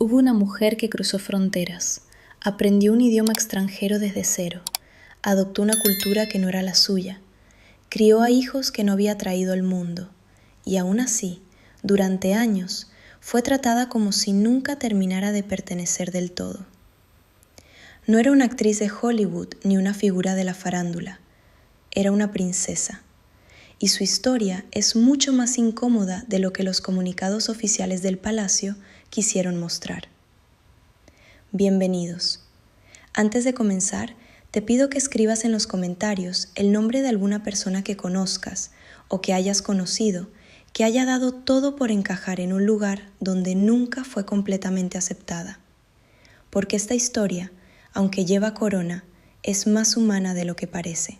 Hubo una mujer que cruzó fronteras, aprendió un idioma extranjero desde cero, adoptó una cultura que no era la suya, crió a hijos que no había traído al mundo, y aún así, durante años, fue tratada como si nunca terminara de pertenecer del todo. No era una actriz de Hollywood ni una figura de la farándula, era una princesa, y su historia es mucho más incómoda de lo que los comunicados oficiales del palacio quisieron mostrar. Bienvenidos. Antes de comenzar, te pido que escribas en los comentarios el nombre de alguna persona que conozcas o que hayas conocido, que haya dado todo por encajar en un lugar donde nunca fue completamente aceptada. Porque esta historia, aunque lleva corona, es más humana de lo que parece.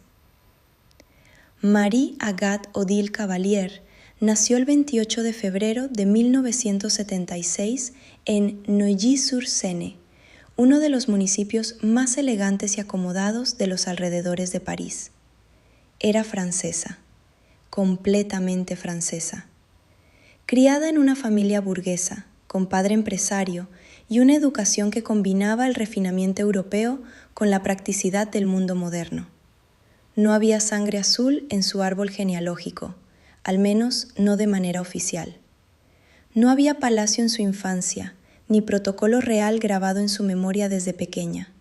Marie Agathe Odile Cavalier nació el 28 de febrero de 1976 en Neuilly-sur-Seine, uno de los municipios más elegantes y acomodados de los alrededores de París. Era francesa, completamente francesa. Criada en una familia burguesa, con padre empresario y una educación que combinaba el refinamiento europeo con la practicidad del mundo moderno. No había sangre azul en su árbol genealógico, al menos no de manera oficial. No había palacio en su infancia, ni protocolo real grabado en su memoria desde pequeña.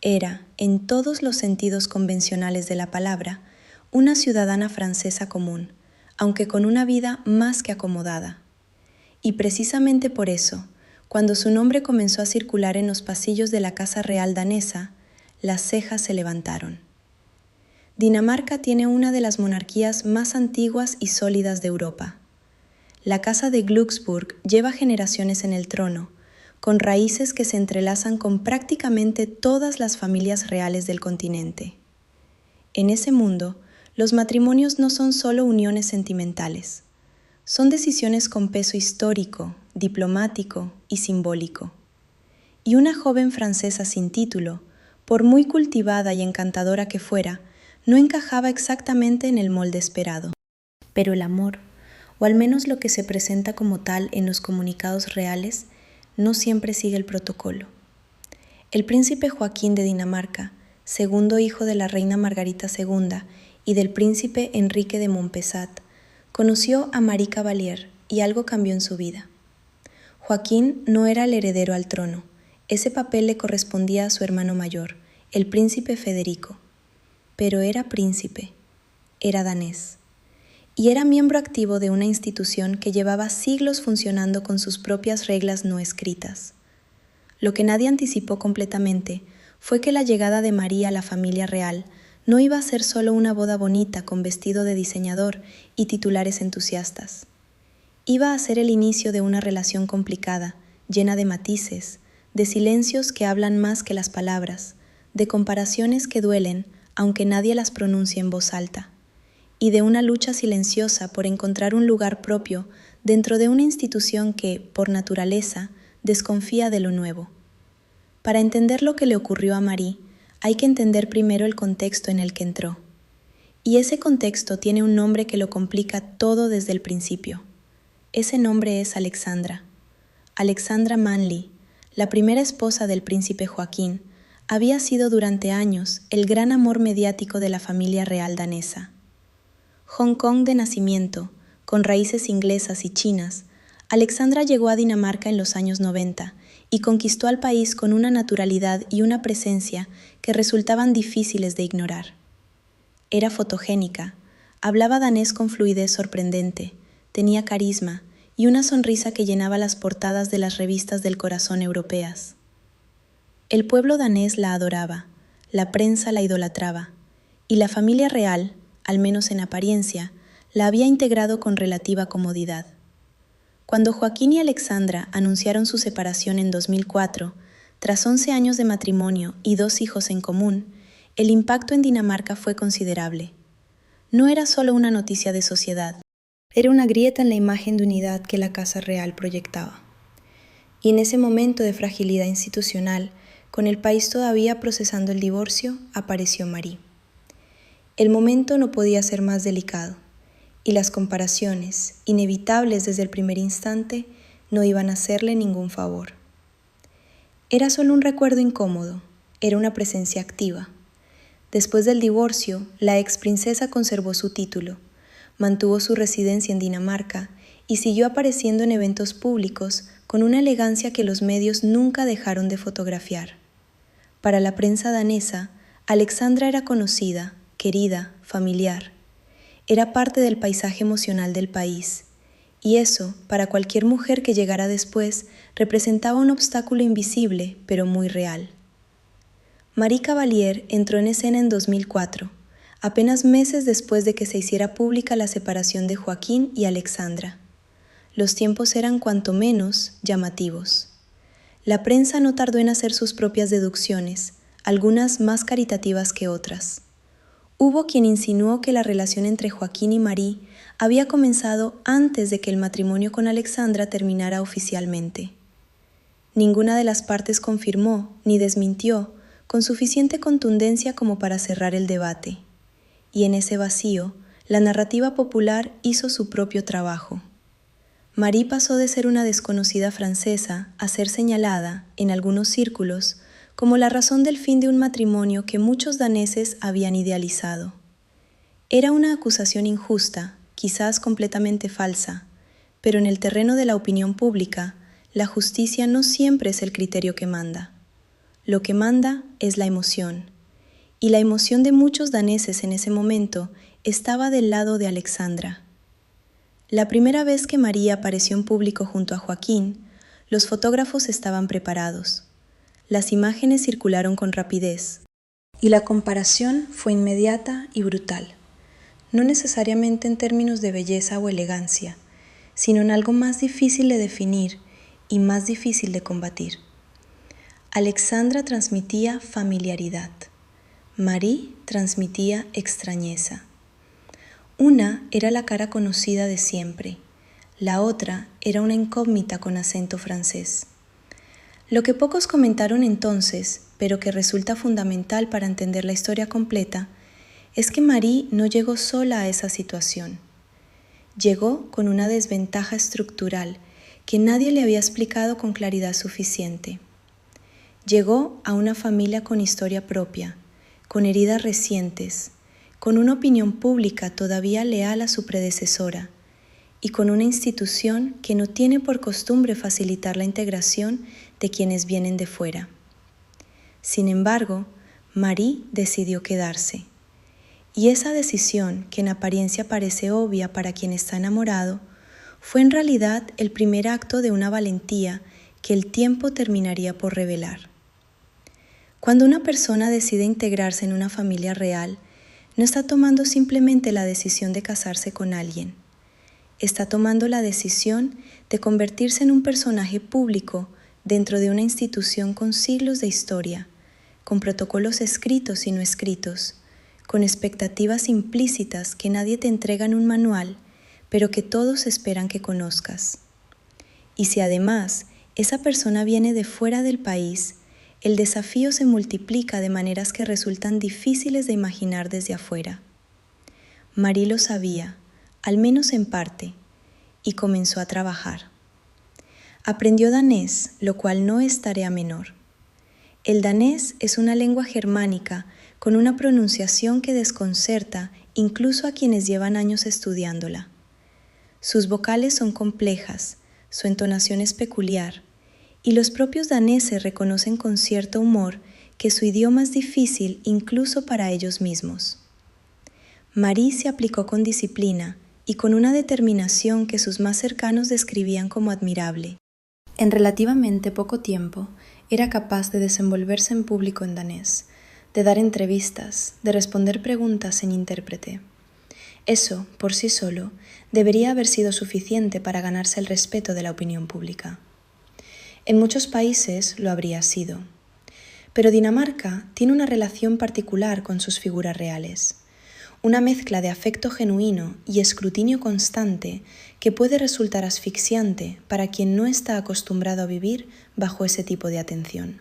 Era, en todos los sentidos convencionales de la palabra, una ciudadana francesa común, aunque con una vida más que acomodada. Y precisamente por eso, cuando su nombre comenzó a circular en los pasillos de la Casa Real danesa, las cejas se levantaron. Dinamarca tiene una de las monarquías más antiguas y sólidas de Europa. La Casa de Glücksburg lleva generaciones en el trono, con raíces que se entrelazan con prácticamente todas las familias reales del continente. En ese mundo, los matrimonios no son solo uniones sentimentales, son decisiones con peso histórico, diplomático y simbólico. Y una joven francesa sin título, por muy cultivada y encantadora que fuera, no encajaba exactamente en el molde esperado. Pero el amor, o al menos lo que se presenta como tal en los comunicados reales, no siempre sigue el protocolo. El príncipe Joaquín de Dinamarca, segundo hijo de la reina Margarita II y del príncipe Enrique de Montpezat, conoció a Marie Cavalier y algo cambió en su vida. Joaquín no era el heredero al trono, ese papel le correspondía a su hermano mayor, el príncipe Federico. Pero era príncipe, era danés, y era miembro activo de una institución que llevaba siglos funcionando con sus propias reglas no escritas. Lo que nadie anticipó completamente fue que la llegada de María a la familia real no iba a ser solo una boda bonita con vestido de diseñador y titulares entusiastas. Iba a ser el inicio de una relación complicada, llena de matices, de silencios que hablan más que las palabras, de comparaciones que duelen, aunque nadie las pronuncie en voz alta, y de una lucha silenciosa por encontrar un lugar propio dentro de una institución que, por naturaleza, desconfía de lo nuevo. Para entender lo que le ocurrió a Marie, hay que entender primero el contexto en el que entró. Y ese contexto tiene un nombre que lo complica todo desde el principio. Ese nombre es Alexandra. Alexandra Manly, la primera esposa del príncipe Joaquín, había sido durante años el gran amor mediático de la familia real danesa. Hong Kong de nacimiento, con raíces inglesas y chinas, Alexandra llegó a Dinamarca en los años 90 y conquistó al país con una naturalidad y una presencia que resultaban difíciles de ignorar. Era fotogénica, hablaba danés con fluidez sorprendente, tenía carisma y una sonrisa que llenaba las portadas de las revistas del corazón europeas. El pueblo danés la adoraba, la prensa la idolatraba, y la familia real, al menos en apariencia, la había integrado con relativa comodidad. Cuando Joaquín y Alexandra anunciaron su separación en 2004, tras 11 años de matrimonio y 2 hijos en común, el impacto en Dinamarca fue considerable. No era solo una noticia de sociedad, era una grieta en la imagen de unidad que la Casa Real proyectaba. Y en ese momento de fragilidad institucional, con el país todavía procesando el divorcio, apareció Marie. El momento no podía ser más delicado, y las comparaciones, inevitables desde el primer instante, no iban a hacerle ningún favor. Era solo un recuerdo incómodo, era una presencia activa. Después del divorcio, la ex princesa conservó su título, mantuvo su residencia en Dinamarca y siguió apareciendo en eventos públicos con una elegancia que los medios nunca dejaron de fotografiar. Para la prensa danesa, Alexandra era conocida, querida, familiar. Era parte del paisaje emocional del país, y eso, para cualquier mujer que llegara después, representaba un obstáculo invisible, pero muy real. Marie Cavalier entró en escena en 2004, apenas meses después de que se hiciera pública la separación de Joaquín y Alexandra. Los tiempos eran cuanto menos llamativos. La prensa no tardó en hacer sus propias deducciones, algunas más caritativas que otras. Hubo quien insinuó que la relación entre Joaquín y Marie había comenzado antes de que el matrimonio con Alexandra terminara oficialmente. Ninguna de las partes confirmó ni desmintió con suficiente contundencia como para cerrar el debate. Y en ese vacío, la narrativa popular hizo su propio trabajo. Marie pasó de ser una desconocida francesa a ser señalada, en algunos círculos, como la razón del fin de un matrimonio que muchos daneses habían idealizado. Era una acusación injusta, quizás completamente falsa, pero en el terreno de la opinión pública, la justicia no siempre es el criterio que manda. Lo que manda es la emoción, y la emoción de muchos daneses en ese momento estaba del lado de Alexandra. La primera vez que María apareció en público junto a Joaquín, los fotógrafos estaban preparados. Las imágenes circularon con rapidez, y la comparación fue inmediata y brutal, no necesariamente en términos de belleza o elegancia, sino en algo más difícil de definir y más difícil de combatir. Alexandra transmitía familiaridad, Marie transmitía extrañeza. Una era la cara conocida de siempre, la otra era una incógnita con acento francés. Lo que pocos comentaron entonces, pero que resulta fundamental para entender la historia completa, es que Marie no llegó sola a esa situación. Llegó con una desventaja estructural que nadie le había explicado con claridad suficiente. Llegó a una familia con historia propia, con heridas recientes, con una opinión pública todavía leal a su predecesora, y con una institución que no tiene por costumbre facilitar la integración de quienes vienen de fuera. Sin embargo, Marie decidió quedarse. Y esa decisión, que en apariencia parece obvia para quien está enamorado, fue en realidad el primer acto de una valentía que el tiempo terminaría por revelar. Cuando una persona decide integrarse en una familia real, no está tomando simplemente la decisión de casarse con alguien. Está tomando la decisión de convertirse en un personaje público dentro de una institución con siglos de historia, con protocolos escritos y no escritos, con expectativas implícitas que nadie te entrega en un manual, pero que todos esperan que conozcas. Y si además esa persona viene de fuera del país, el desafío se multiplica de maneras que resultan difíciles de imaginar desde afuera. Marie lo sabía, al menos en parte, y comenzó a trabajar. Aprendió danés, lo cual no es tarea menor. El danés es una lengua germánica con una pronunciación que desconcerta incluso a quienes llevan años estudiándola. Sus vocales son complejas, su entonación es peculiar, y los propios daneses reconocen con cierto humor que su idioma es difícil incluso para ellos mismos. Marie se aplicó con disciplina y con una determinación que sus más cercanos describían como admirable. En relativamente poco tiempo, era capaz de desenvolverse en público en danés, de dar entrevistas, de responder preguntas en intérprete. Eso, por sí solo, debería haber sido suficiente para ganarse el respeto de la opinión pública. En muchos países lo habría sido. Pero Dinamarca tiene una relación particular con sus figuras reales, una mezcla de afecto genuino y escrutinio constante que puede resultar asfixiante para quien no está acostumbrado a vivir bajo ese tipo de atención.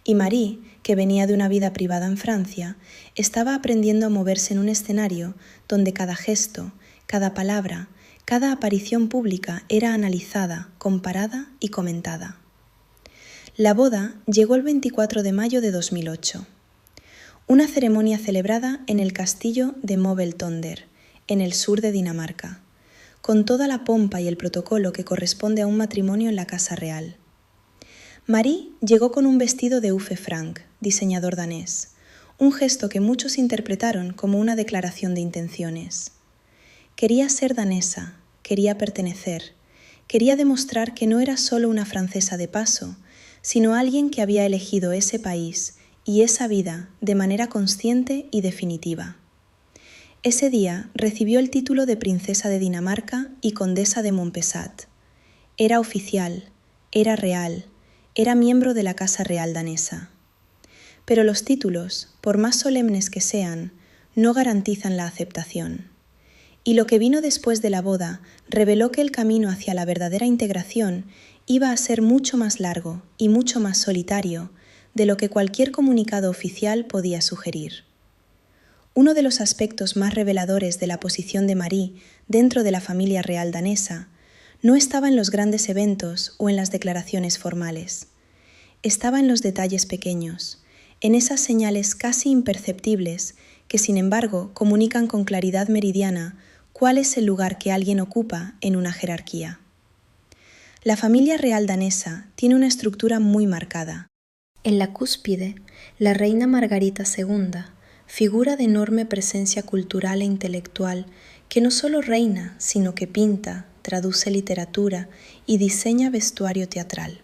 Y Marie, que venía de una vida privada en Francia, estaba aprendiendo a moverse en un escenario donde cada gesto, cada palabra, cada aparición pública era analizada, comparada y comentada. La boda llegó el 24 de mayo de 2008. Una ceremonia celebrada en el castillo de Møgeltønder, en el sur de Dinamarca, con toda la pompa y el protocolo que corresponde a un matrimonio en la casa real. Marie llegó con un vestido de Uffe Frank, diseñador danés, un gesto que muchos interpretaron como una declaración de intenciones. Quería ser danesa, quería pertenecer, quería demostrar que no era solo una francesa de paso, sino alguien que había elegido ese país y esa vida de manera consciente y definitiva. Ese día recibió el título de princesa de Dinamarca y condesa de Montpessat. Era oficial, era real, era miembro de la Casa Real danesa. Pero los títulos, por más solemnes que sean, no garantizan la aceptación. Y lo que vino después de la boda reveló que el camino hacia la verdadera integración iba a ser mucho más largo y mucho más solitario de lo que cualquier comunicado oficial podía sugerir. Uno de los aspectos más reveladores de la posición de Marie dentro de la familia real danesa no estaba en los grandes eventos o en las declaraciones formales. Estaba en los detalles pequeños, en esas señales casi imperceptibles que, sin embargo, comunican con claridad meridiana cuál es el lugar que alguien ocupa en una jerarquía. La familia real danesa tiene una estructura muy marcada. En la cúspide, la reina Margarita II, figura de enorme presencia cultural e intelectual que no solo reina, sino que pinta, traduce literatura y diseña vestuario teatral.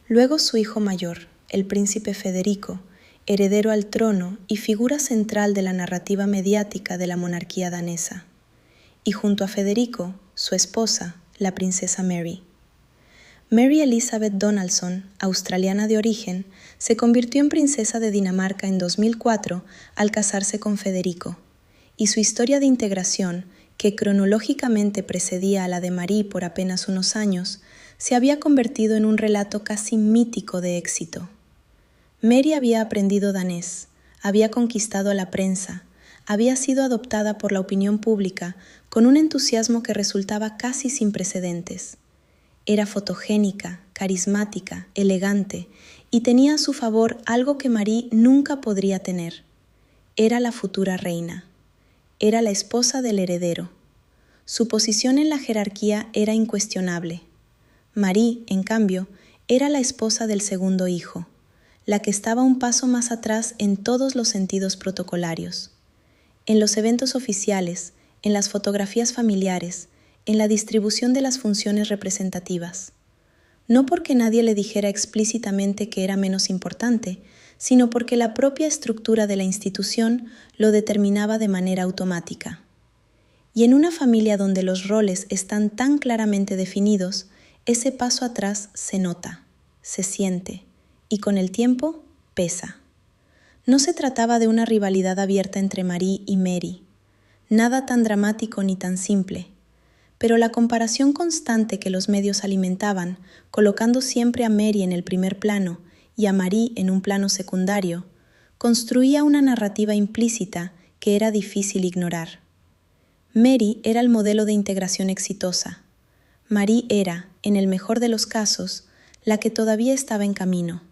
Luego su hijo mayor, el príncipe Federico, heredero al trono y figura central de la narrativa mediática de la monarquía danesa. Y junto a Federico, su esposa, la princesa Mary. Mary Elizabeth Donaldson, australiana de origen, se convirtió en princesa de Dinamarca en 2004 al casarse con Federico, y su historia de integración, que cronológicamente precedía a la de Marie por apenas unos años, se había convertido en un relato casi mítico de éxito. Mary había aprendido danés, había conquistado a la prensa, había sido adoptada por la opinión pública con un entusiasmo que resultaba casi sin precedentes. Era fotogénica, carismática, elegante y tenía a su favor algo que Marie nunca podría tener. Era la futura reina. Era la esposa del heredero. Su posición en la jerarquía era incuestionable. Marie, en cambio, era la esposa del segundo hijo, la que estaba un paso más atrás en todos los sentidos protocolarios. En los eventos oficiales, en las fotografías familiares, en la distribución de las funciones representativas. No porque nadie le dijera explícitamente que era menos importante, sino porque la propia estructura de la institución lo determinaba de manera automática. Y en una familia donde los roles están tan claramente definidos, ese paso atrás se nota, se siente, y con el tiempo pesa. No se trataba de una rivalidad abierta entre Marie y Mary, nada tan dramático ni tan simple, pero la comparación constante que los medios alimentaban, colocando siempre a Mary en el primer plano y a Marie en un plano secundario, construía una narrativa implícita que era difícil ignorar. Mary era el modelo de integración exitosa. Marie era, en el mejor de los casos, la que todavía estaba en camino,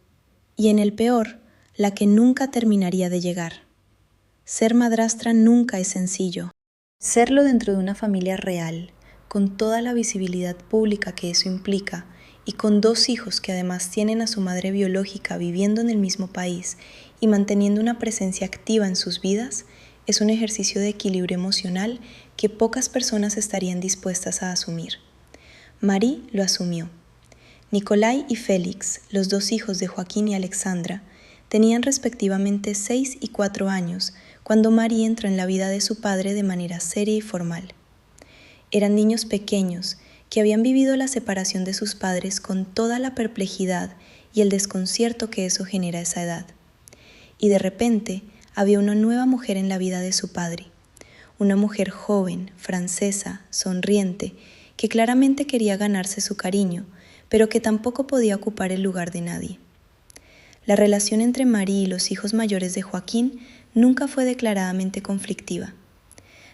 y en el peor, la que nunca terminaría de llegar. Ser madrastra nunca es sencillo. Serlo dentro de una familia real, con toda la visibilidad pública que eso implica, y con 2 hijos que además tienen a su madre biológica viviendo en el mismo país y manteniendo una presencia activa en sus vidas, es un ejercicio de equilibrio emocional que pocas personas estarían dispuestas a asumir. Marie lo asumió. Nicolai y Félix, los 2 hijos de Joaquín y Alexandra, tenían respectivamente 6 y 4 años cuando Marie entró en la vida de su padre de manera seria y formal. Eran niños pequeños que habían vivido la separación de sus padres con toda la perplejidad y el desconcierto que eso genera a esa edad. Y de repente había una nueva mujer en la vida de su padre, una mujer joven, francesa, sonriente, que claramente quería ganarse su cariño, pero que tampoco podía ocupar el lugar de nadie. La relación entre Marie y los hijos mayores de Joaquín nunca fue declaradamente conflictiva.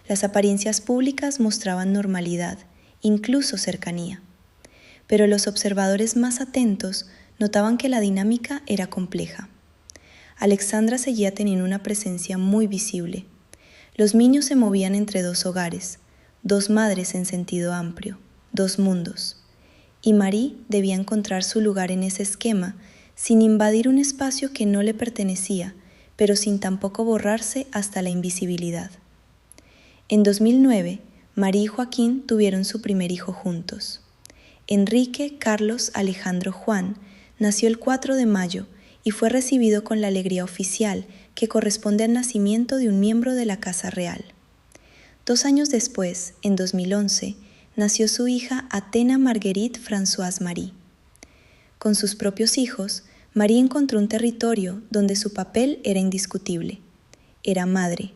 Las apariencias públicas mostraban normalidad, incluso cercanía. Pero los observadores más atentos notaban que la dinámica era compleja. Alexandra seguía teniendo una presencia muy visible. Los niños se movían entre dos hogares, dos madres en sentido amplio, dos mundos. Y Marie debía encontrar su lugar en ese esquema sin invadir un espacio que no le pertenecía, pero sin tampoco borrarse hasta la invisibilidad. En 2009, Marie y Joaquín tuvieron su primer hijo juntos. Enrique Carlos Alejandro Juan nació el 4 de mayo y fue recibido con la alegría oficial que corresponde al nacimiento de un miembro de la Casa Real. 2 años después, en 2011, nació su hija Athena Marguerite Françoise Marie. Con sus propios hijos, Marie encontró un territorio donde su papel era indiscutible. Era madre,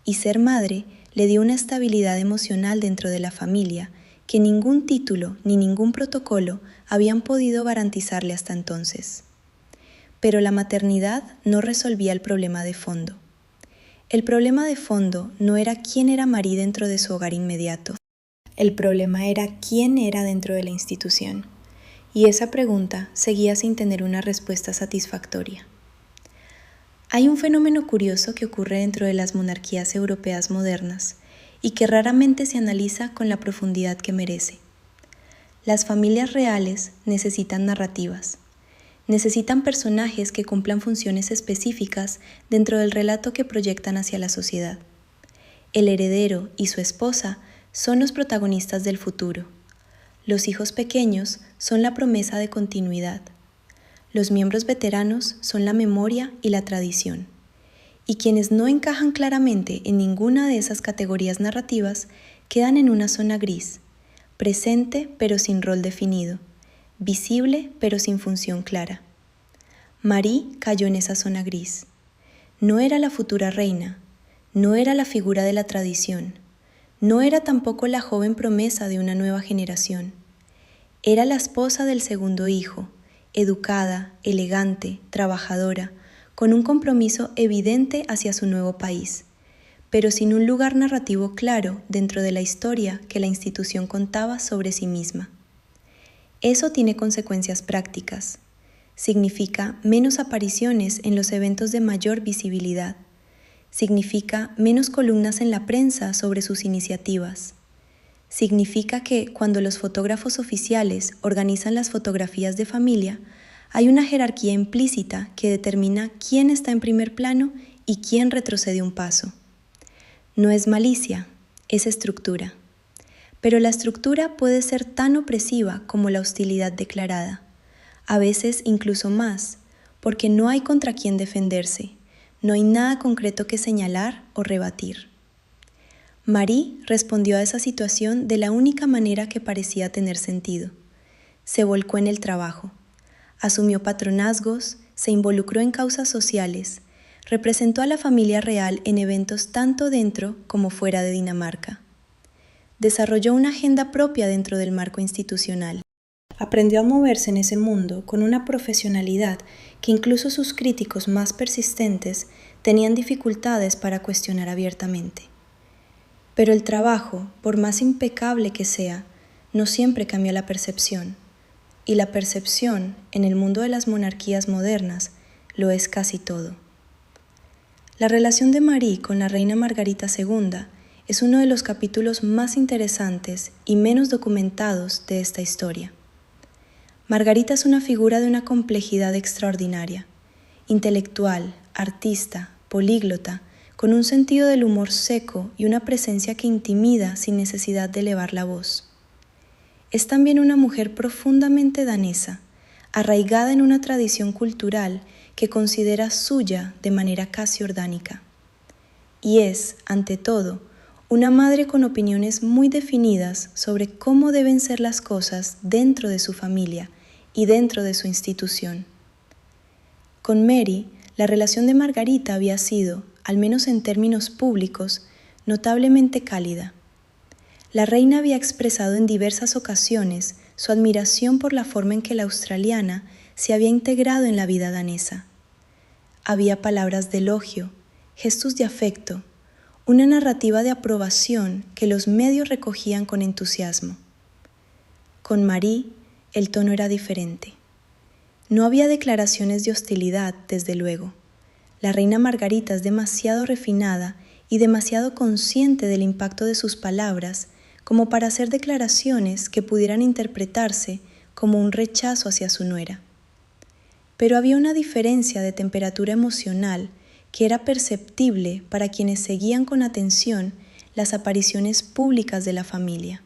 y ser madre le dio una estabilidad emocional dentro de la familia que ningún título ni ningún protocolo habían podido garantizarle hasta entonces. Pero la maternidad no resolvía el problema de fondo. El problema de fondo no era quién era Marie dentro de su hogar inmediato. El problema era quién era dentro de la institución. Y esa pregunta seguía sin tener una respuesta satisfactoria. Hay un fenómeno curioso que ocurre dentro de las monarquías europeas modernas y que raramente se analiza con la profundidad que merece. Las familias reales necesitan narrativas. Necesitan personajes que cumplan funciones específicas dentro del relato que proyectan hacia la sociedad. El heredero y su esposa son los protagonistas del futuro. Los hijos pequeños son la promesa de continuidad. Los miembros veteranos son la memoria y la tradición. Y quienes no encajan claramente en ninguna de esas categorías narrativas quedan en una zona gris, presente pero sin rol definido, visible pero sin función clara. Marie cayó en esa zona gris. No era la futura reina, no era la figura de la tradición, no era tampoco la joven promesa de una nueva generación. Era la esposa del segundo hijo, educada, elegante, trabajadora, con un compromiso evidente hacia su nuevo país, pero sin un lugar narrativo claro dentro de la historia que la institución contaba sobre sí misma. Eso tiene consecuencias prácticas. Significa menos apariciones en los eventos de mayor visibilidad. Significa menos columnas en la prensa sobre sus iniciativas. Significa que cuando los fotógrafos oficiales organizan las fotografías de familia, hay una jerarquía implícita que determina quién está en primer plano y quién retrocede un paso. No es malicia, es estructura. Pero la estructura puede ser tan opresiva como la hostilidad declarada, a veces incluso más, porque no hay contra quién defenderse, no hay nada concreto que señalar o rebatir. Marie respondió a esa situación de la única manera que parecía tener sentido. Se volcó en el trabajo, asumió patronazgos, se involucró en causas sociales, representó a la familia real en eventos tanto dentro como fuera de Dinamarca. Desarrolló una agenda propia dentro del marco institucional. Aprendió a moverse en ese mundo con una profesionalidad que incluso sus críticos más persistentes tenían dificultades para cuestionar abiertamente. Pero el trabajo, por más impecable que sea, no siempre cambia la percepción. Y la percepción, en el mundo de las monarquías modernas, lo es casi todo. La relación de Marie con la reina Margarita II es uno de los capítulos más interesantes y menos documentados de esta historia. Margarita es una figura de una complejidad extraordinaria, intelectual, artista, políglota, con un sentido del humor seco y una presencia que intimida sin necesidad de elevar la voz. Es también una mujer profundamente danesa, arraigada en una tradición cultural que considera suya de manera casi orgánica. Y es, ante todo, una madre con opiniones muy definidas sobre cómo deben ser las cosas dentro de su familia y dentro de su institución. Con Mary, la relación de Margarita había sido, al menos en términos públicos, notablemente cálida. La reina había expresado en diversas ocasiones su admiración por la forma en que la australiana se había integrado en la vida danesa. Había palabras de elogio, gestos de afecto, una narrativa de aprobación que los medios recogían con entusiasmo. Con Marie, el tono era diferente. No había declaraciones de hostilidad, desde luego. La reina Margarita es demasiado refinada y demasiado consciente del impacto de sus palabras como para hacer declaraciones que pudieran interpretarse como un rechazo hacia su nuera. Pero había una diferencia de temperatura emocional que era perceptible para quienes seguían con atención las apariciones públicas de la familia.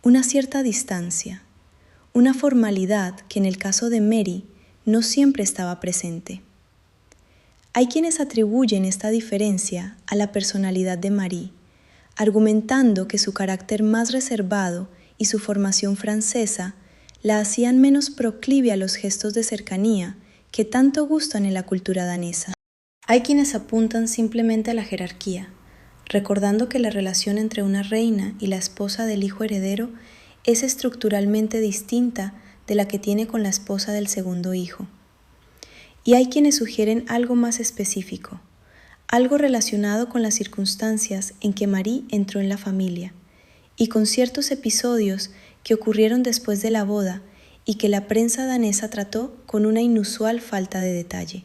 Una cierta distancia, una formalidad que en el caso de Mary no siempre estaba presente. Hay quienes atribuyen esta diferencia a la personalidad de Marie, argumentando que su carácter más reservado y su formación francesa la hacían menos proclive a los gestos de cercanía que tanto gustan en la cultura danesa. Hay quienes apuntan simplemente a la jerarquía, recordando que la relación entre una reina y la esposa del hijo heredero es estructuralmente distinta de la que tiene con la esposa del segundo hijo. Y hay quienes sugieren algo más específico, algo relacionado con las circunstancias en que Marie entró en la familia y con ciertos episodios que ocurrieron después de la boda y que la prensa danesa trató con una inusual falta de detalle.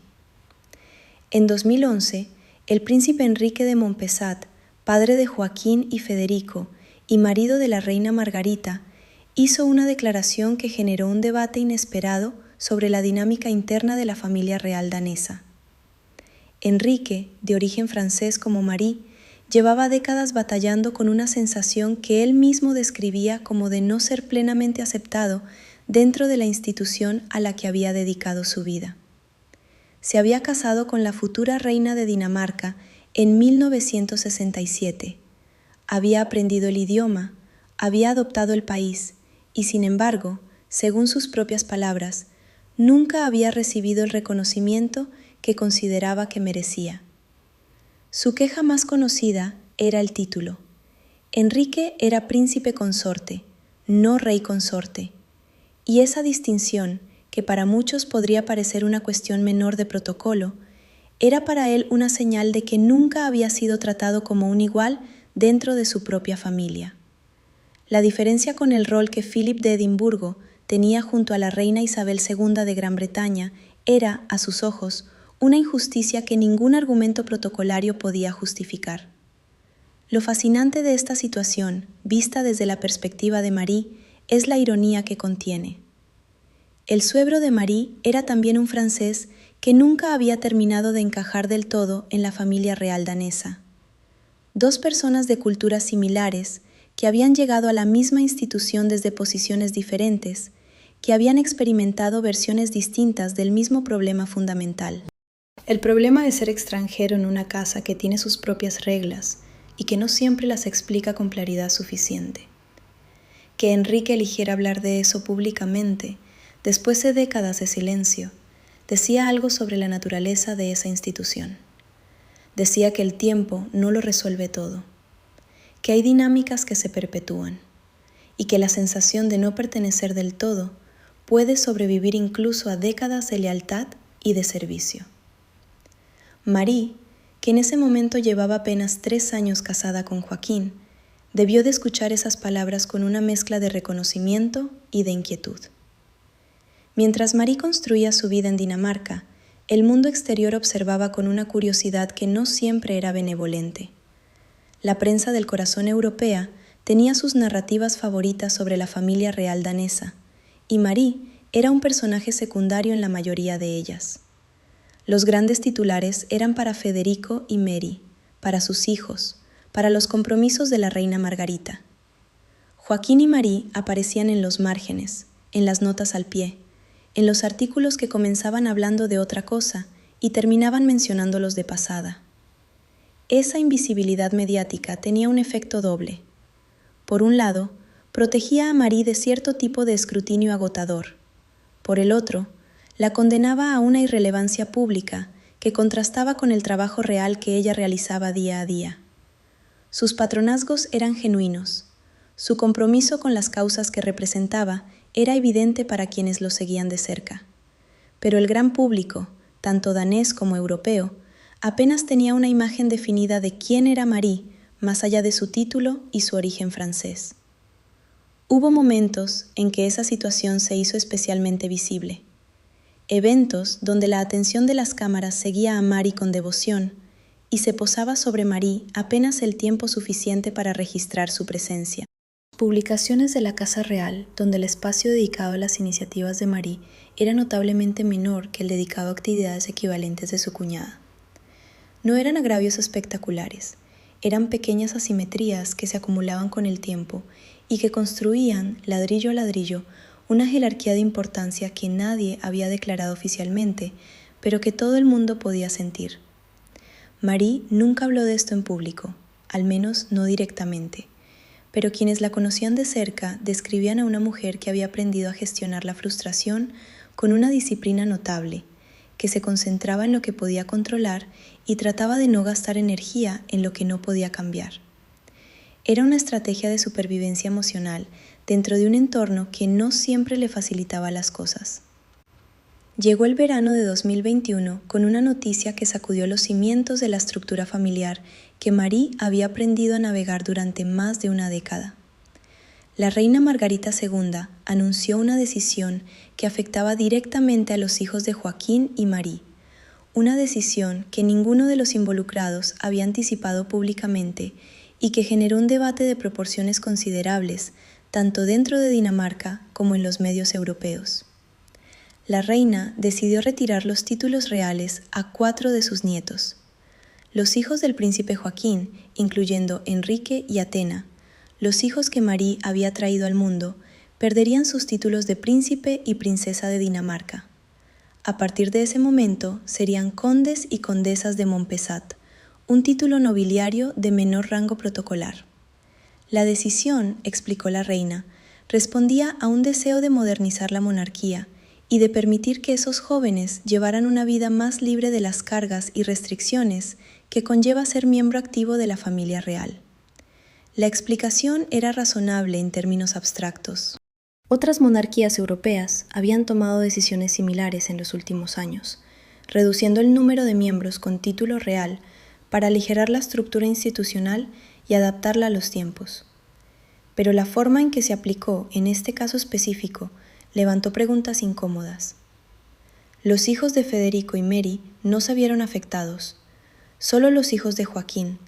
En 2011, el príncipe Enrique de Montpezat, padre de Joaquín y Federico y marido de la reina Margarita, hizo una declaración que generó un debate inesperado sobre la dinámica interna de la familia real danesa. Enrique, de origen francés como Marie, llevaba décadas batallando con una sensación que él mismo describía como de no ser plenamente aceptado dentro de la institución a la que había dedicado su vida. Se había casado con la futura reina de Dinamarca en 1967. Había aprendido el idioma, había adoptado el país y, sin embargo, según sus propias palabras, nunca había recibido el reconocimiento que consideraba que merecía. Su queja más conocida era el título. Enrique era príncipe consorte, no rey consorte, y esa distinción, que para muchos podría parecer una cuestión menor de protocolo, era para él una señal de que nunca había sido tratado como un igual dentro de su propia familia. La diferencia con el rol que Philip de Edimburgo tenía junto a la reina Isabel II de Gran Bretaña era, a sus ojos, una injusticia que ningún argumento protocolario podía justificar. Lo fascinante de esta situación, vista desde la perspectiva de Marie, es la ironía que contiene. El suegro de Marie era también un francés que nunca había terminado de encajar del todo en la familia real danesa. Dos personas de culturas similares que habían llegado a la misma institución desde posiciones diferentes, que habían experimentado versiones distintas del mismo problema fundamental. El problema de ser extranjero en una casa que tiene sus propias reglas y que no siempre las explica con claridad suficiente. Que Enrique eligiera hablar de eso públicamente, después de décadas de silencio, decía algo sobre la naturaleza de esa institución. Decía que el tiempo no lo resuelve todo, que hay dinámicas que se perpetúan y que la sensación de no pertenecer del todo puede sobrevivir incluso a décadas de lealtad y de servicio. Marie, que en ese momento llevaba apenas 3 años casada con Joaquín, debió de escuchar esas palabras con una mezcla de reconocimiento y de inquietud. Mientras Marie construía su vida en Dinamarca, el mundo exterior observaba con una curiosidad que no siempre era benevolente. La prensa del corazón europea tenía sus narrativas favoritas sobre la familia real danesa, y Marie era un personaje secundario en la mayoría de ellas. Los grandes titulares eran para Federico y Mary, para sus hijos, para los compromisos de la reina Margarita. Joaquín y Marie aparecían en los márgenes, en las notas al pie, en los artículos que comenzaban hablando de otra cosa y terminaban mencionándolos de pasada. Esa invisibilidad mediática tenía un efecto doble. Por un lado, protegía a Marie de cierto tipo de escrutinio agotador. Por el otro, la condenaba a una irrelevancia pública que contrastaba con el trabajo real que ella realizaba día a día. Sus patronazgos eran genuinos. Su compromiso con las causas que representaba era evidente para quienes lo seguían de cerca. Pero el gran público, tanto danés como europeo, apenas tenía una imagen definida de quién era Marie, más allá de su título y su origen francés. Hubo momentos en que esa situación se hizo especialmente visible. eventos donde la atención de las cámaras seguía a Mary con devoción y se posaba sobre Marie apenas el tiempo suficiente para registrar su presencia. Publicaciones de la Casa Real, donde el espacio dedicado a las iniciativas de Marie era notablemente menor que el dedicado a actividades equivalentes de su cuñada. No eran agravios espectaculares, eran pequeñas asimetrías que se acumulaban con el tiempo y que construían, ladrillo a ladrillo, una jerarquía de importancia que nadie había declarado oficialmente, pero que todo el mundo podía sentir. Marie nunca habló de esto en público, al menos no directamente, pero quienes la conocían de cerca describían a una mujer que había aprendido a gestionar la frustración con una disciplina notable, que se concentraba en lo que podía controlar y trataba de no gastar energía en lo que no podía cambiar. Era una estrategia de supervivencia emocional dentro de un entorno que no siempre le facilitaba las cosas. Llegó el verano de 2021 con una noticia que sacudió los cimientos de la estructura familiar que Marie había aprendido a navegar durante más de una década. La reina Margarita II anunció una decisión que afectaba directamente a los hijos de Joaquín y Marie, una decisión que ninguno de los involucrados había anticipado públicamente y que generó un debate de proporciones considerables, tanto dentro de Dinamarca como en los medios europeos. La reina decidió retirar los títulos reales a 4 de sus nietos. Los hijos del príncipe Joaquín, incluyendo Enrique y Atena, los hijos que Marie había traído al mundo, perderían sus títulos de príncipe y princesa de Dinamarca. A partir de ese momento serían condes y condesas de Montpezat, un título nobiliario de menor rango protocolar. La decisión, explicó la reina, respondía a un deseo de modernizar la monarquía y de permitir que esos jóvenes llevaran una vida más libre de las cargas y restricciones que conlleva ser miembro activo de la familia real. La explicación era razonable en términos abstractos. Otras monarquías europeas habían tomado decisiones similares en los últimos años, reduciendo el número de miembros con título real para aligerar la estructura institucional y adaptarla a los tiempos. Pero la forma en que se aplicó en este caso específico levantó preguntas incómodas. Los hijos de Federico y Mary no se vieron afectados, solo los hijos de Joaquín,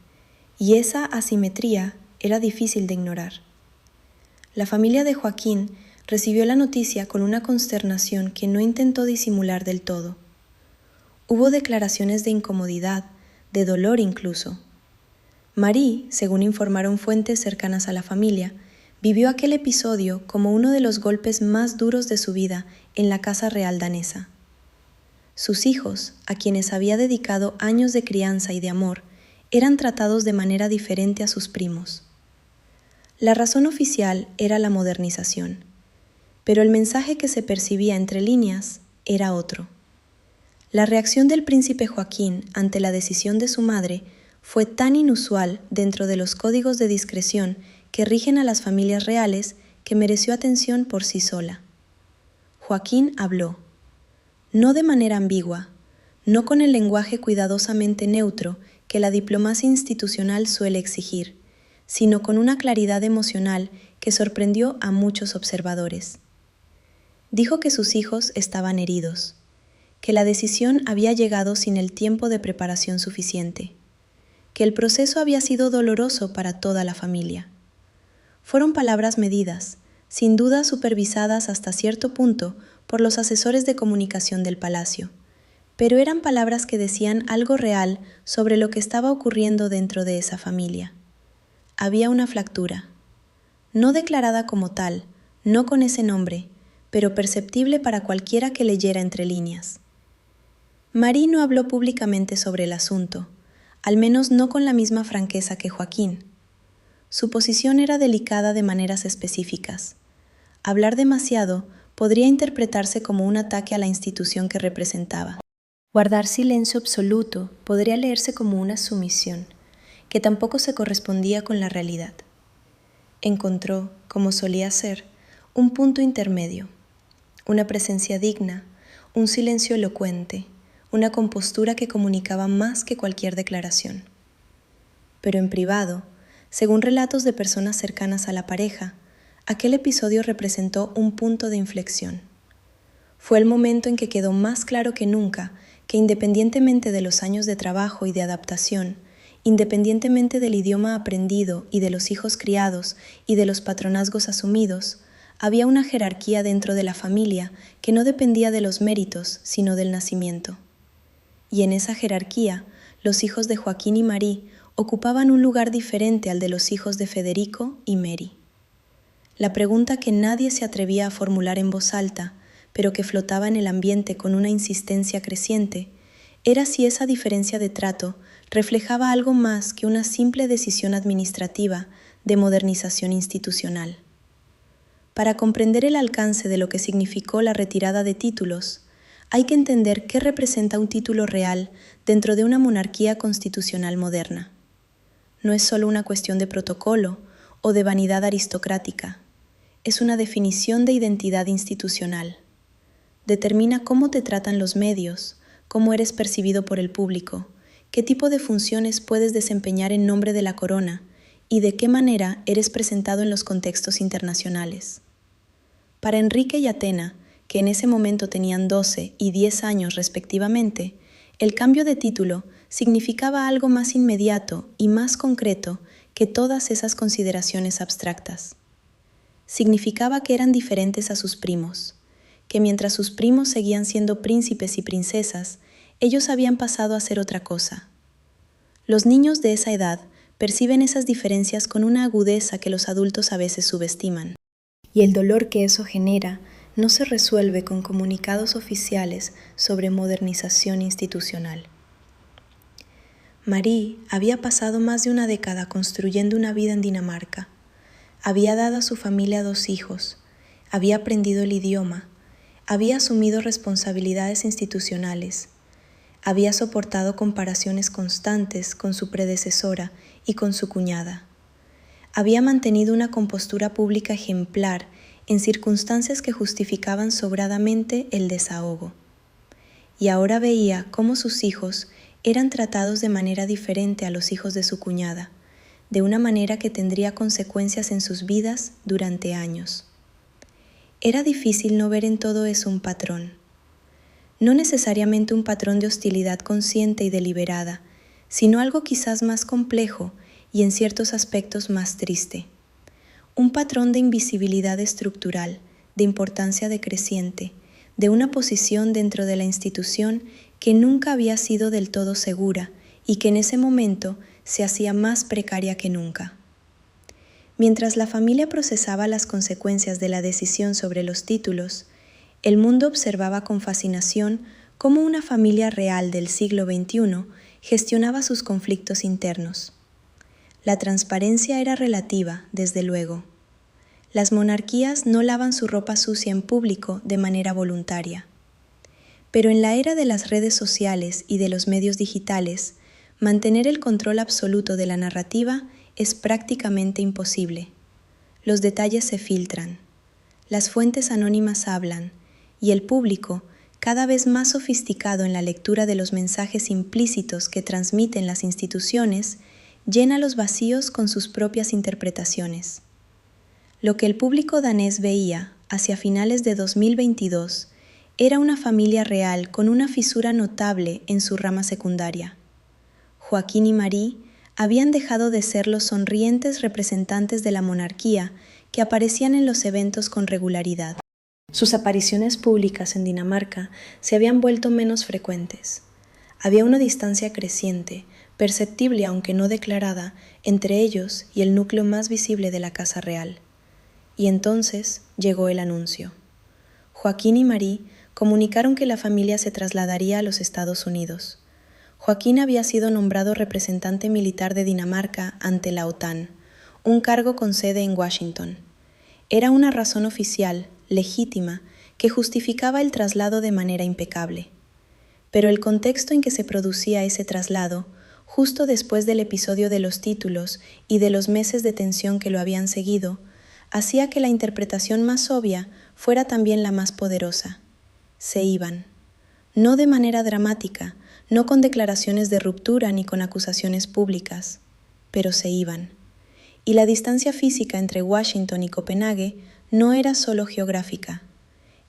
y esa asimetría era difícil de ignorar. La familia de Joaquín recibió la noticia con una consternación que no intentó disimular del todo. Hubo declaraciones de incomodidad, de dolor incluso. Marie, según informaron fuentes cercanas a la familia, vivió aquel episodio como uno de los golpes más duros de su vida en la casa real danesa. Sus hijos, a quienes había dedicado años de crianza y de amor, eran tratados de manera diferente a sus primos. La razón oficial era la modernización, pero el mensaje que se percibía entre líneas era otro. La reacción del príncipe Joaquín ante la decisión de su madre fue tan inusual dentro de los códigos de discreción que rigen a las familias reales que mereció atención por sí sola. Joaquín habló, no de manera ambigua, no con el lenguaje cuidadosamente neutro que la diplomacia institucional suele exigir, sino con una claridad emocional que sorprendió a muchos observadores. Dijo que sus hijos estaban heridos, que la decisión había llegado sin el tiempo de preparación suficiente, que el proceso había sido doloroso para toda la familia. Fueron palabras medidas, sin duda supervisadas hasta cierto punto por los asesores de comunicación del palacio, pero eran palabras que decían algo real sobre lo que estaba ocurriendo dentro de esa familia. Había una fractura, no declarada como tal, no con ese nombre, pero perceptible para cualquiera que leyera entre líneas. Marie no habló públicamente sobre el asunto, al menos no con la misma franqueza que Joaquín. Su posición era delicada de maneras específicas. Hablar demasiado podría interpretarse como un ataque a la institución que representaba. Guardar silencio absoluto podría leerse como una sumisión, que tampoco se correspondía con la realidad. Encontró, como solía ser, un punto intermedio, una presencia digna, un silencio elocuente, una compostura que comunicaba más que cualquier declaración. Pero en privado, según relatos de personas cercanas a la pareja, aquel episodio representó un punto de inflexión. Fue el momento en que quedó más claro que nunca que independientemente de los años de trabajo y de adaptación, independientemente del idioma aprendido y de los hijos criados y de los patronazgos asumidos, había una jerarquía dentro de la familia que no dependía de los méritos, sino del nacimiento. Y en esa jerarquía, los hijos de Joaquín y Marie ocupaban un lugar diferente al de los hijos de Federico y Mary. La pregunta que nadie se atrevía a formular en voz alta, pero que flotaba en el ambiente con una insistencia creciente, era si esa diferencia de trato reflejaba algo más que una simple decisión administrativa de modernización institucional. Para comprender el alcance de lo que significó la retirada de títulos, hay que entender qué representa un título real dentro de una monarquía constitucional moderna. No es solo una cuestión de protocolo o de vanidad aristocrática, es una definición de identidad institucional. Determina cómo te tratan los medios, cómo eres percibido por el público, qué tipo de funciones puedes desempeñar en nombre de la corona y de qué manera eres presentado en los contextos internacionales. Para Enrique y Atena, que en ese momento tenían 12 y 10 años respectivamente, el cambio de título significaba algo más inmediato y más concreto que todas esas consideraciones abstractas. Significaba que eran diferentes a sus primos, que mientras sus primos seguían siendo príncipes y princesas, ellos habían pasado a ser otra cosa. Los niños de esa edad perciben esas diferencias con una agudeza que los adultos a veces subestiman. Y el dolor que eso genera no se resuelve con comunicados oficiales sobre modernización institucional. Marie había pasado más de una década construyendo una vida en Dinamarca. Había dado a su familia 2 hijos, había aprendido el idioma, había asumido responsabilidades institucionales, había soportado comparaciones constantes con su predecesora y con su cuñada. Había mantenido una compostura pública ejemplar en circunstancias que justificaban sobradamente el desahogo. Y ahora veía cómo sus hijos eran tratados de manera diferente a los hijos de su cuñada, de una manera que tendría consecuencias en sus vidas durante años. Era difícil no ver en todo eso un patrón. No necesariamente un patrón de hostilidad consciente y deliberada, sino algo quizás más complejo y en ciertos aspectos más triste. Un patrón de invisibilidad estructural, de importancia decreciente, de una posición dentro de la institución que nunca había sido del todo segura y que en ese momento se hacía más precaria que nunca. Mientras la familia procesaba las consecuencias de la decisión sobre los títulos, el mundo observaba con fascinación cómo una familia real del siglo XXI gestionaba sus conflictos internos. La transparencia era relativa, desde luego. Las monarquías no lavan su ropa sucia en público de manera voluntaria. Pero en la era de las redes sociales y de los medios digitales, mantener el control absoluto de la narrativa es prácticamente imposible. Los detalles se filtran, las fuentes anónimas hablan, y el público, cada vez más sofisticado en la lectura de los mensajes implícitos que transmiten las instituciones, llena los vacíos con sus propias interpretaciones. Lo que el público danés veía hacia finales de 2022 era una familia real con una fisura notable en su rama secundaria. Joaquín y Marie habían dejado de ser los sonrientes representantes de la monarquía que aparecían en los eventos con regularidad. Sus apariciones públicas en Dinamarca se habían vuelto menos frecuentes. Había una distancia creciente, perceptible aunque no declarada, entre ellos y el núcleo más visible de la Casa Real. Y entonces llegó el anuncio. Joaquín y Marie comunicaron que la familia se trasladaría a los Estados Unidos. Joaquín había sido nombrado representante militar de Dinamarca ante la OTAN, un cargo con sede en Washington. Era una razón oficial, legítima, que justificaba el traslado de manera impecable. Pero el contexto en que se producía ese traslado, justo después del episodio de los títulos y de los meses de tensión que lo habían seguido, hacía que la interpretación más obvia fuera también la más poderosa. Se iban. No de manera dramática, no con declaraciones de ruptura ni con acusaciones públicas, pero se iban. Y la distancia física entre Washington y Copenhague no era solo geográfica.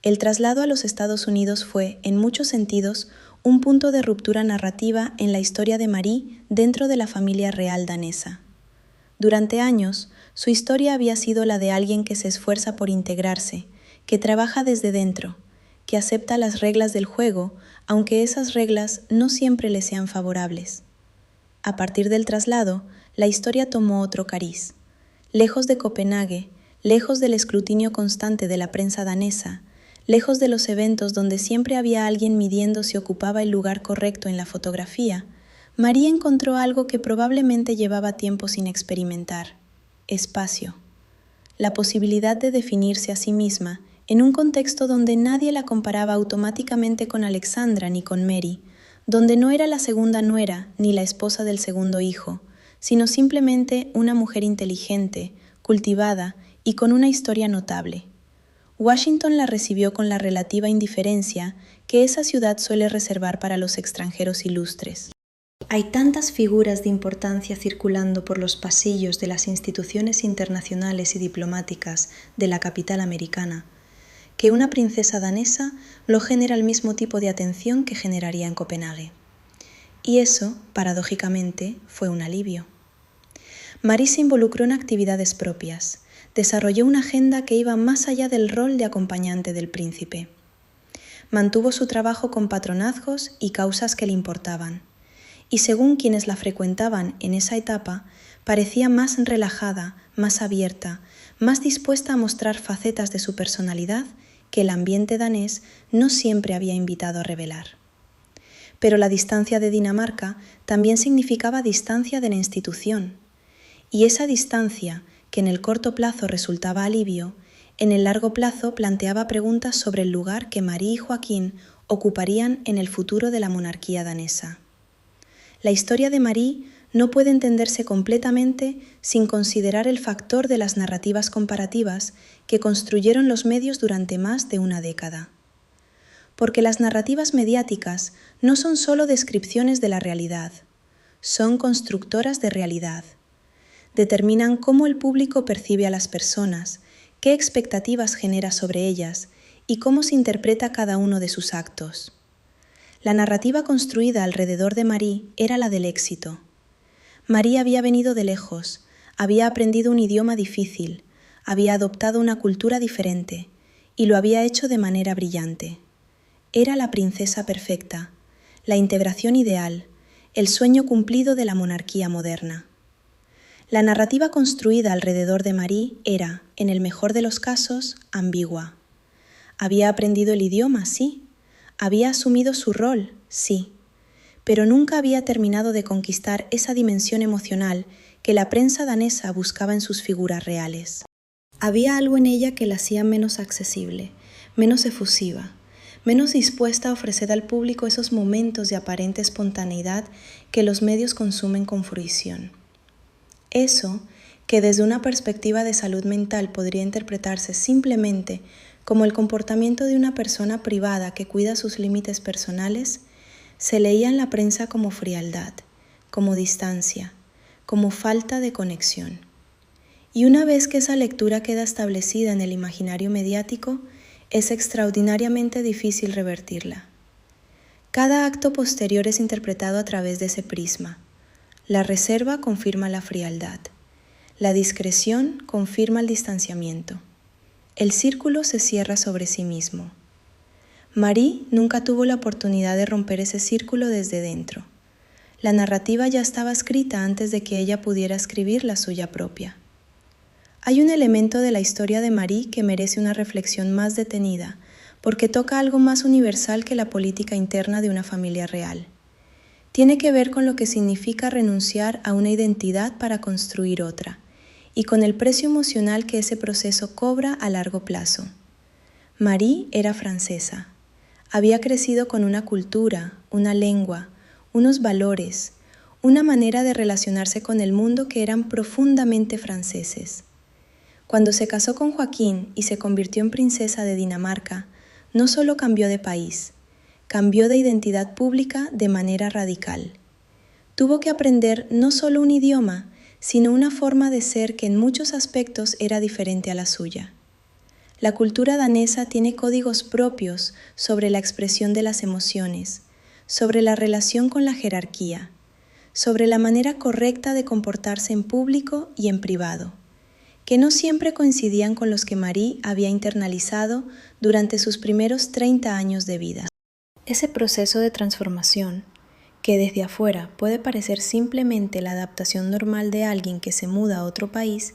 el traslado a los Estados Unidos fue, en muchos sentidos, un punto de ruptura narrativa en la historia de Marie dentro de la familia real danesa. Durante años, su historia había sido la de alguien que se esfuerza por integrarse, que trabaja desde dentro, que acepta las reglas del juego, aunque esas reglas no siempre le sean favorables. A partir del traslado, la historia tomó otro cariz. Lejos de Copenhague, lejos del escrutinio constante de la prensa danesa, lejos de los eventos donde siempre había alguien midiendo si ocupaba el lugar correcto en la fotografía, Marie encontró algo que probablemente llevaba tiempo sin experimentar: espacio. La posibilidad de definirse a sí misma en un contexto donde nadie la comparaba automáticamente con Alexandra ni con Mary, donde no era la segunda nuera ni la esposa del segundo hijo, sino simplemente una mujer inteligente, cultivada y con una historia notable. Washington la recibió con la relativa indiferencia que esa ciudad suele reservar para los extranjeros ilustres. Hay tantas figuras de importancia circulando por los pasillos de las instituciones internacionales y diplomáticas de la capital americana, que una princesa danesa no genera el mismo tipo de atención que generaría en Copenhague. Y eso, paradójicamente, fue un alivio. Marie se involucró en actividades propias, desarrolló una agenda que iba más allá del rol de acompañante del príncipe. Mantuvo su trabajo con patronazgos y causas que le importaban, y según quienes la frecuentaban en esa etapa, parecía más relajada, más abierta, más dispuesta a mostrar facetas de su personalidad que el ambiente danés no siempre había invitado a revelar. Pero la distancia de Dinamarca también significaba distancia de la institución, y esa distancia, que en el corto plazo resultaba alivio, en el largo plazo planteaba preguntas sobre el lugar que Marie y Joaquín ocuparían en el futuro de la monarquía danesa. La historia de Marie no puede entenderse completamente sin considerar el factor de las narrativas comparativas que construyeron los medios durante más de una década. Porque las narrativas mediáticas no son solo descripciones de la realidad, son constructoras de realidad. Determinan cómo el público percibe a las personas, qué expectativas genera sobre ellas y cómo se interpreta cada uno de sus actos. La narrativa construida alrededor de Marie era la del éxito. Marie había venido de lejos, había aprendido un idioma difícil, había adoptado una cultura diferente y lo había hecho de manera brillante. Era la princesa perfecta, la integración ideal, el sueño cumplido de la monarquía moderna. La narrativa construida alrededor de Marie era, en el mejor de los casos, ambigua. Había aprendido el idioma, sí. Había asumido su rol, sí. Pero nunca había terminado de conquistar esa dimensión emocional que la prensa danesa buscaba en sus figuras reales. Había algo en ella que la hacía menos accesible, menos efusiva, menos dispuesta a ofrecer al público esos momentos de aparente espontaneidad que los medios consumen con fruición. Eso, que desde una perspectiva de salud mental podría interpretarse simplemente como el comportamiento de una persona privada que cuida sus límites personales, se leía en la prensa como frialdad, como distancia, como falta de conexión. Y una vez que esa lectura queda establecida en el imaginario mediático, es extraordinariamente difícil revertirla. Cada acto posterior es interpretado a través de ese prisma. La reserva confirma la frialdad. La discreción confirma el distanciamiento. El círculo se cierra sobre sí mismo. Marie nunca tuvo la oportunidad de romper ese círculo desde dentro. La narrativa ya estaba escrita antes de que ella pudiera escribir la suya propia. Hay un elemento de la historia de Marie que merece una reflexión más detenida, porque toca algo más universal que la política interna de una familia real. Tiene que ver con lo que significa renunciar a una identidad para construir otra, y con el precio emocional que ese proceso cobra a largo plazo. Marie era francesa. Había crecido con una cultura, una lengua, unos valores, una manera de relacionarse con el mundo que eran profundamente franceses. Cuando se casó con Joaquín y se convirtió en princesa de Dinamarca, no solo cambió de país, cambió de identidad pública de manera radical. Tuvo que aprender no solo un idioma, sino una forma de ser que en muchos aspectos era diferente a la suya. La cultura danesa tiene códigos propios sobre la expresión de las emociones, sobre la relación con la jerarquía, sobre la manera correcta de comportarse en público y en privado, que no siempre coincidían con los que Marie había internalizado durante sus primeros 30 años de vida. Ese proceso de transformación, que desde afuera puede parecer simplemente la adaptación normal de alguien que se muda a otro país,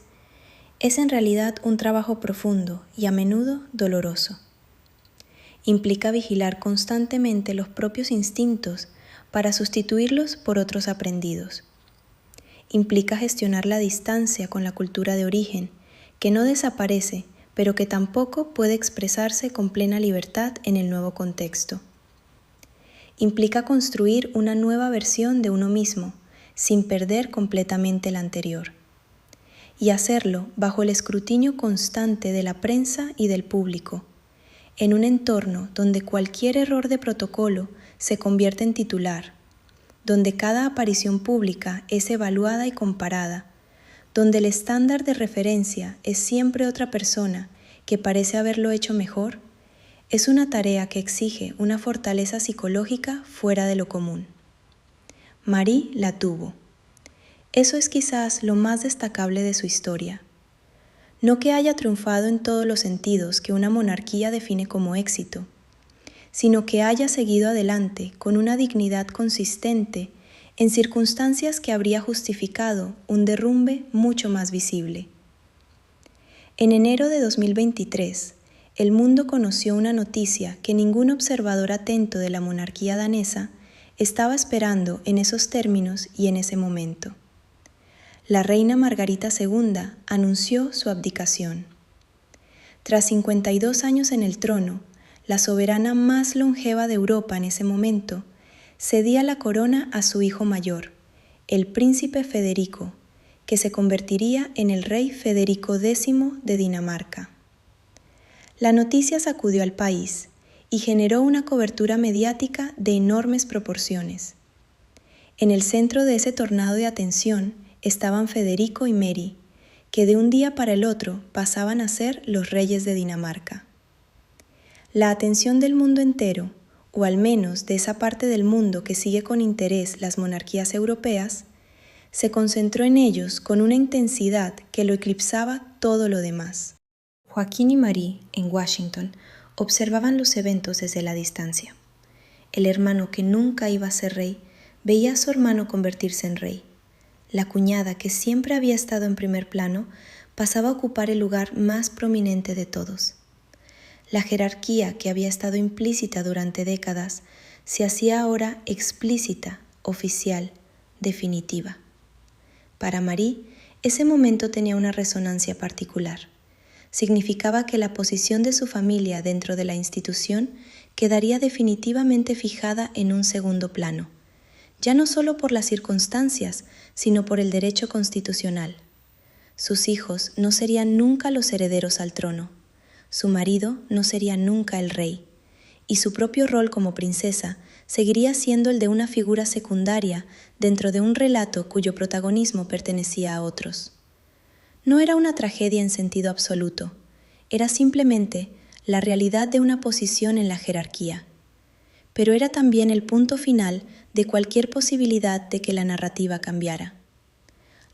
es en realidad un trabajo profundo y a menudo doloroso. Implica vigilar constantemente los propios instintos para sustituirlos por otros aprendidos. Implica gestionar la distancia con la cultura de origen, que no desaparece, pero que tampoco puede expresarse con plena libertad en el nuevo contexto. Implica construir una nueva versión de uno mismo, sin perder completamente la anterior. Y hacerlo bajo el escrutinio constante de la prensa y del público, en un entorno donde cualquier error de protocolo se convierte en titular, donde cada aparición pública es evaluada y comparada, donde el estándar de referencia es siempre otra persona que parece haberlo hecho mejor, es una tarea que exige una fortaleza psicológica fuera de lo común. Marie la tuvo. Eso es quizás lo más destacable de su historia. No que haya triunfado en todos los sentidos que una monarquía define como éxito, sino que haya seguido adelante con una dignidad consistente en circunstancias que habría justificado un derrumbe mucho más visible. En enero de 2023, el mundo conoció una noticia que ningún observador atento de la monarquía danesa estaba esperando en esos términos y en ese momento. La reina Margarita II anunció su abdicación. Tras 52 años en el trono, la soberana más longeva de Europa en ese momento, cedía la corona a su hijo mayor, el príncipe Federico, que se convertiría en el rey Federico X de Dinamarca. La noticia sacudió al país y generó una cobertura mediática de enormes proporciones. En el centro de ese tornado de atención estaban Federico y Mary, que de un día para el otro pasaban a ser los reyes de Dinamarca. La atención del mundo entero, o al menos de esa parte del mundo que sigue con interés las monarquías europeas, se concentró en ellos con una intensidad que lo eclipsaba todo lo demás. Joaquín y Marie, en Washington, observaban los eventos desde la distancia. El hermano que nunca iba a ser rey veía a su hermano convertirse en rey. La cuñada, que siempre había estado en primer plano, pasaba a ocupar el lugar más prominente de todos. La jerarquía que había estado implícita durante décadas se hacía ahora explícita, oficial, definitiva. Para Marie, ese momento tenía una resonancia particular. Significaba que la posición de su familia dentro de la institución quedaría definitivamente fijada en un segundo plano, ya no solo por las circunstancias, sino por el derecho constitucional. Sus hijos no serían nunca los herederos al trono, su marido no sería nunca el rey, y su propio rol como princesa seguiría siendo el de una figura secundaria dentro de un relato cuyo protagonismo pertenecía a otros. No era una tragedia en sentido absoluto, era simplemente la realidad de una posición en la jerarquía, pero era también el punto final de cualquier posibilidad de que la narrativa cambiara.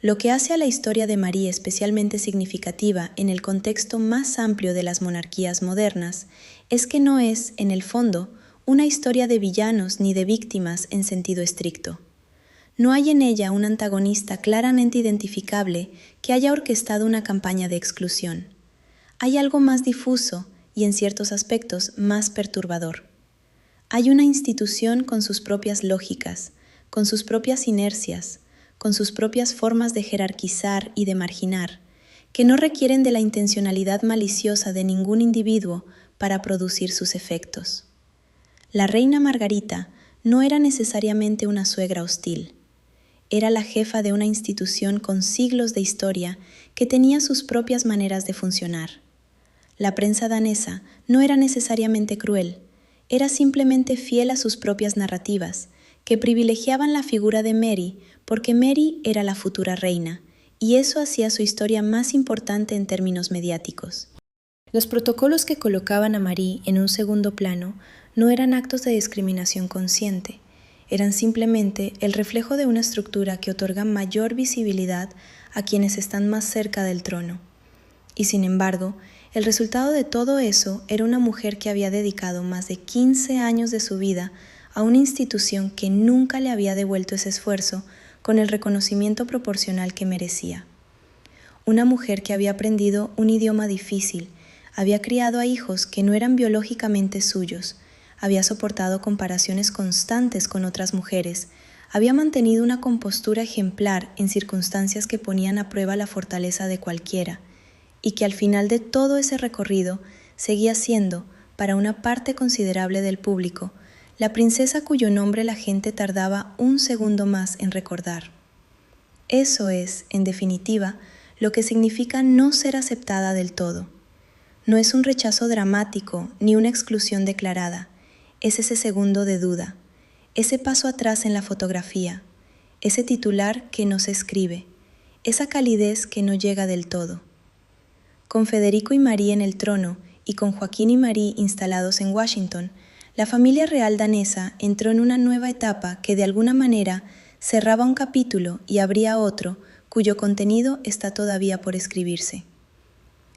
Lo que hace a la historia de Marie especialmente significativa en el contexto más amplio de las monarquías modernas es que no es, en el fondo, una historia de villanos ni de víctimas en sentido estricto. No hay en ella un antagonista claramente identificable que haya orquestado una campaña de exclusión. Hay algo más difuso y en ciertos aspectos más perturbador. Hay una institución con sus propias lógicas, con sus propias inercias, con sus propias formas de jerarquizar y de marginar, que no requieren de la intencionalidad maliciosa de ningún individuo para producir sus efectos. La reina Margarita no era necesariamente una suegra hostil. Era la jefa de una institución con siglos de historia que tenía sus propias maneras de funcionar. La prensa danesa no era necesariamente cruel, era simplemente fiel a sus propias narrativas, que privilegiaban la figura de Mary porque Mary era la futura reina, y eso hacía su historia más importante en términos mediáticos. Los protocolos que colocaban a Marie en un segundo plano no eran actos de discriminación consciente, eran simplemente el reflejo de una estructura que otorga mayor visibilidad a quienes están más cerca del trono. Y sin embargo, el resultado de todo eso era una mujer que había dedicado más de 15 años de su vida a una institución que nunca le había devuelto ese esfuerzo con el reconocimiento proporcional que merecía. Una mujer que había aprendido un idioma difícil, había criado a hijos que no eran biológicamente suyos, había soportado comparaciones constantes con otras mujeres, había mantenido una compostura ejemplar en circunstancias que ponían a prueba la fortaleza de cualquiera, y que al final de todo ese recorrido seguía siendo, para una parte considerable del público, la princesa cuyo nombre la gente tardaba un segundo más en recordar. Eso es, en definitiva, lo que significa no ser aceptada del todo. No es un rechazo dramático ni una exclusión declarada, es ese segundo de duda, ese paso atrás en la fotografía, ese titular que no se escribe, esa calidez que no llega del todo. Con Federico y Marie en el trono y con Joaquín y Marie instalados en Washington, la familia real danesa entró en una nueva etapa que de alguna manera cerraba un capítulo y abría otro cuyo contenido está todavía por escribirse.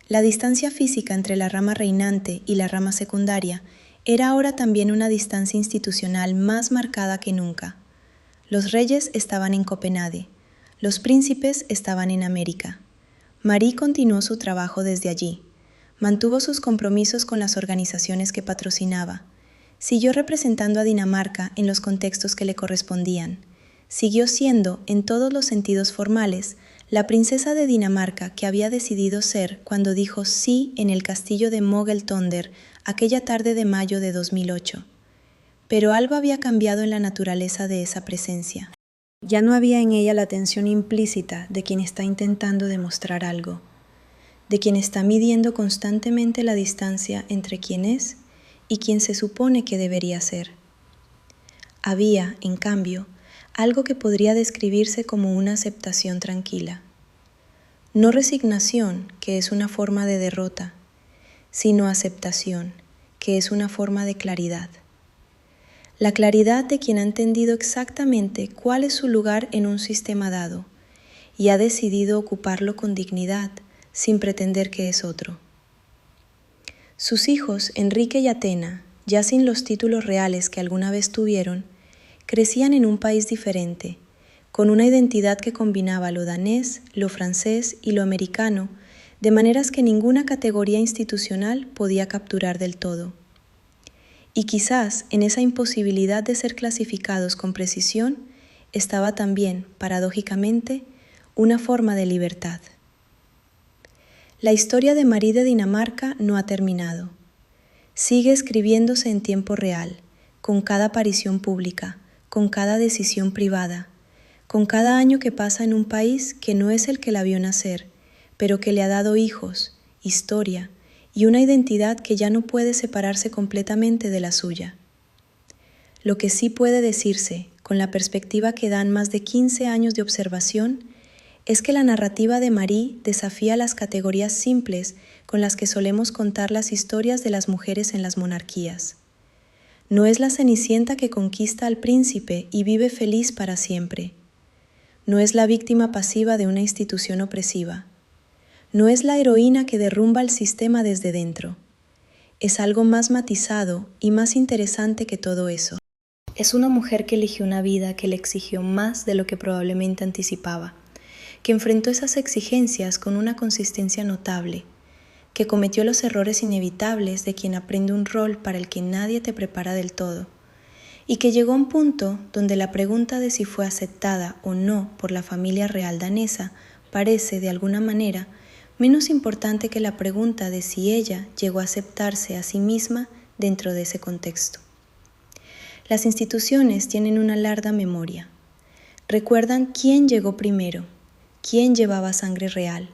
La distancia física entre la rama reinante y la rama secundaria era ahora también una distancia institucional más marcada que nunca. Los reyes estaban en Copenhague, los príncipes estaban en América. Marie continuó su trabajo desde allí, mantuvo sus compromisos con las organizaciones que patrocinaba, siguió representando a Dinamarca en los contextos que le correspondían, siguió siendo, en todos los sentidos formales, la princesa de Dinamarca que había decidido ser cuando dijo sí en el castillo de Mogeltonder aquella tarde de mayo de 2008. Pero algo había cambiado en la naturaleza de esa presencia. Ya no había en ella la tensión implícita de quien está intentando demostrar algo, de quien está midiendo constantemente la distancia entre quien es y quien se supone que debería ser. Había, en cambio, algo que podría describirse como una aceptación tranquila. No resignación, que es una forma de derrota, sino aceptación, que es una forma de claridad. La claridad de quien ha entendido exactamente cuál es su lugar en un sistema dado y ha decidido ocuparlo con dignidad, sin pretender que es otro. Sus hijos, Enrique y Atena, ya sin los títulos reales que alguna vez tuvieron, crecían en un país diferente, con una identidad que combinaba lo danés, lo francés y lo americano, de maneras que ninguna categoría institucional podía capturar del todo. Y quizás en esa imposibilidad de ser clasificados con precisión estaba también, paradójicamente, una forma de libertad. La historia de Marie de Dinamarca no ha terminado. Sigue escribiéndose en tiempo real, con cada aparición pública, con cada decisión privada, con cada año que pasa en un país que no es el que la vio nacer, pero que le ha dado hijos, historia, y una identidad que ya no puede separarse completamente de la suya. Lo que sí puede decirse, con la perspectiva que dan más de 15 años de observación, es que la narrativa de Marie desafía las categorías simples con las que solemos contar las historias de las mujeres en las monarquías. No es la cenicienta que conquista al príncipe y vive feliz para siempre. No es la víctima pasiva de una institución opresiva. No es la heroína que derrumba el sistema desde dentro. Es algo más matizado y más interesante que todo eso. Es una mujer que eligió una vida que le exigió más de lo que probablemente anticipaba, que enfrentó esas exigencias con una consistencia notable, que cometió los errores inevitables de quien aprende un rol para el que nadie te prepara del todo, y que llegó a un punto donde la pregunta de si fue aceptada o no por la familia real danesa parece, de alguna manera, menos importante que la pregunta de si ella llegó a aceptarse a sí misma dentro de ese contexto. Las instituciones tienen una larga memoria. Recuerdan quién llegó primero, quién llevaba sangre real,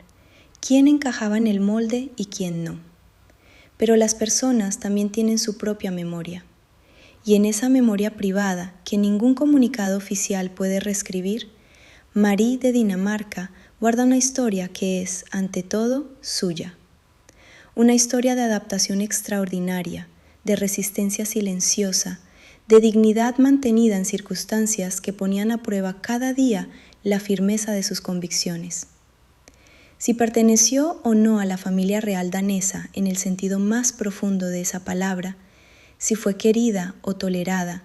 quién encajaba en el molde y quién no. Pero las personas también tienen su propia memoria. Y en esa memoria privada, que ningún comunicado oficial puede reescribir, Marie de Dinamarca guarda una historia que es, ante todo, suya. una historia de adaptación extraordinaria, de resistencia silenciosa, de dignidad mantenida en circunstancias que ponían a prueba cada día la firmeza de sus convicciones. Si perteneció o no a la familia real danesa en el sentido más profundo de esa palabra, si fue querida o tolerada,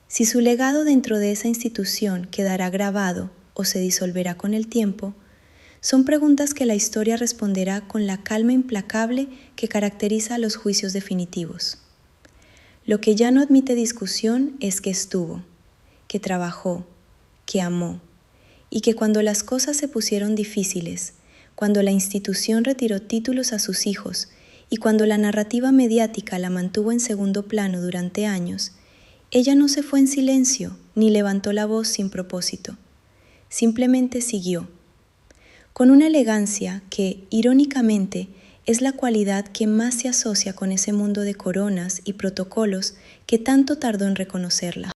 si su legado dentro de esa institución quedará grabado o se disolverá con el tiempo, son preguntas que la historia responderá con la calma implacable que caracteriza a los juicios definitivos. Lo que ya no admite discusión es que estuvo, que trabajó, que amó, y que cuando las cosas se pusieron difíciles, cuando la institución retiró títulos a sus hijos y cuando la narrativa mediática la mantuvo en segundo plano durante años, ella no se fue en silencio ni levantó la voz sin propósito. Simplemente siguió, con una elegancia que, irónicamente, es la cualidad que más se asocia con ese mundo de coronas y protocolos que tanto tardó en reconocerla.